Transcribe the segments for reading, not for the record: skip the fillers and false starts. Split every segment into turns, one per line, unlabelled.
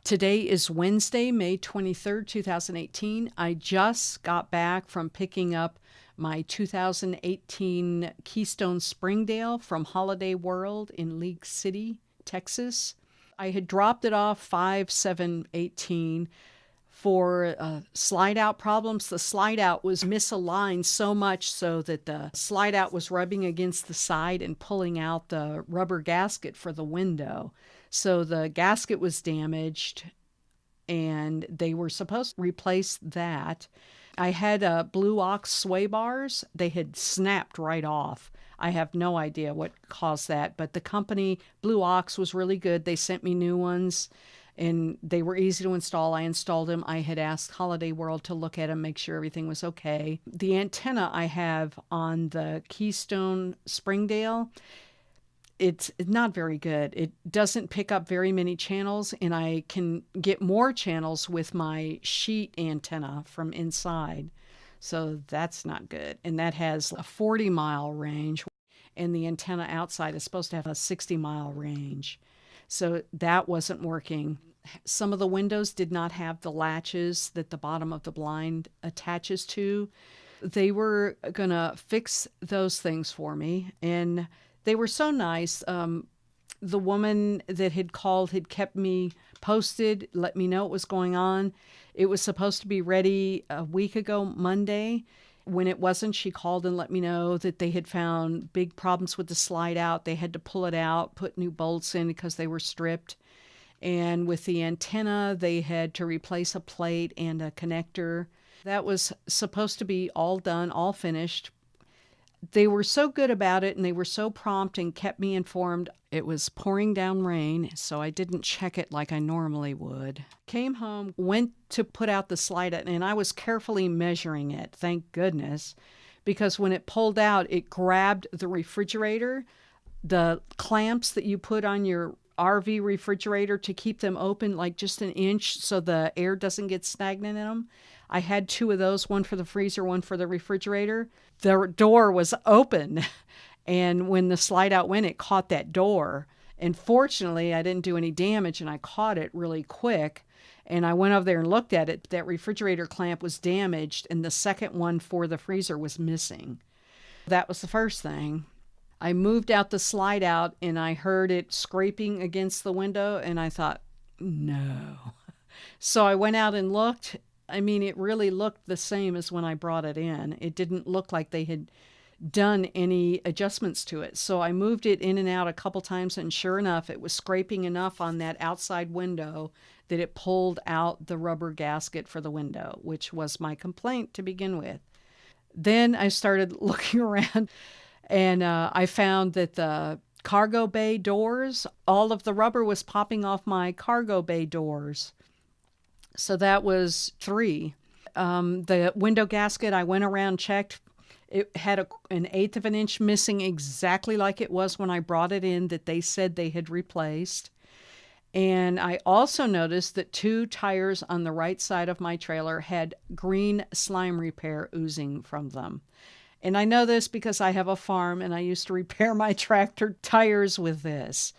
Today is Wednesday, May 23rd, 2018. I just got back from picking up my 2018 Keystone Springdale from Holiday World in League City, Texas. I had dropped it off 5/7/18 for slide out problems. The slide out was misaligned so much so that the slide out was rubbing against the side and pulling out the rubber gasket for the window. So the gasket was damaged and they were supposed to replace that. I had blue ox sway bars. They had snapped right off. I have no idea what caused that, but the company, Blue Ox, was really good. They sent me new ones and they were easy to install. I installed them. I had asked Holiday World to look at them, make sure everything was okay. The antenna I have on the Keystone Springdale, it's not very good. It doesn't pick up very many channels, and I can get more channels with my sheet antenna from inside. So that's not good. And that has a 40-mile range, and the antenna outside is supposed to have a 60-mile range. So that wasn't working. Some of the windows did not have the latches that the bottom of the blind attaches to. They were going to fix those things for me, and they were so nice. The woman that had called had kept me posted, let me know what was going on. It was supposed to be ready a week ago, Monday. When it wasn't, she called and let me know that they had found big problems with the slide out. They had to pull it out, put new bolts in because they were stripped. And with the antenna, they had to replace a plate and a connector. That was supposed to be all done, all finished. They were so good about it and they were so prompt and kept me informed. It was pouring down rain, so I didn't check it like I normally would. Came home, went to put out the slide out, and I was carefully measuring it, thank goodness, because when it pulled out, it grabbed the refrigerator, the clamps that you put on your RV refrigerator to keep them open like just an inch so the air doesn't get stagnant in them. I had two of those, one for the freezer, one for the refrigerator. The door was open, and when the slide out went, it caught that door. And fortunately, I didn't do any damage, and I caught it really quick. And I went over there and looked at it. That refrigerator clamp was damaged, and the second one for the freezer was missing. That was the first thing. I moved out the slide out, and I heard it scraping against the window, and I thought, no. So I went out and looked. I mean, it really looked the same as when I brought it in. It didn't look like they had done any adjustments to it. So I moved it in and out a couple times, and sure enough, it was scraping enough on that outside window that it pulled out the rubber gasket for the window, which was my complaint to begin with. Then I started looking around, and I found that the cargo bay doors, all of the rubber was popping off my cargo bay doors. So that was 3. The window gasket, I went around, checked. It had an 1/8 of an inch missing, exactly like it was when I brought it in that they said they had replaced. And I also noticed that 2 tires on the right side of my trailer had green slime repair oozing from them. And I know this because I have a farm and I used to repair my tractor tires with this.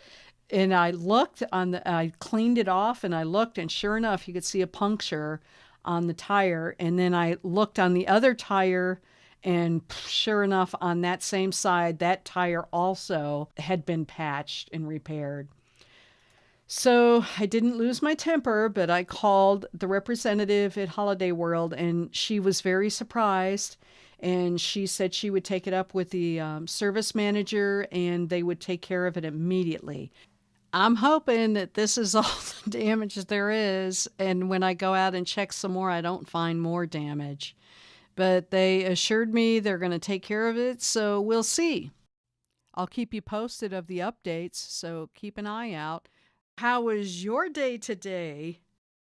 And I looked I cleaned it off and I looked, and sure enough, you could see a puncture on the tire. And then I looked on the other tire, and sure enough, on that same side, that tire also had been patched and repaired. So I didn't lose my temper, but I called the representative at Holiday World, and she was very surprised. And she said she would take it up with the service manager, and they would take care of it immediately. I'm hoping that this is all the damage there is, and when I go out and check some more, I don't find more damage. But they assured me they're going to take care of it, so we'll see. I'll keep you posted of the updates, so keep an eye out. How was your day today?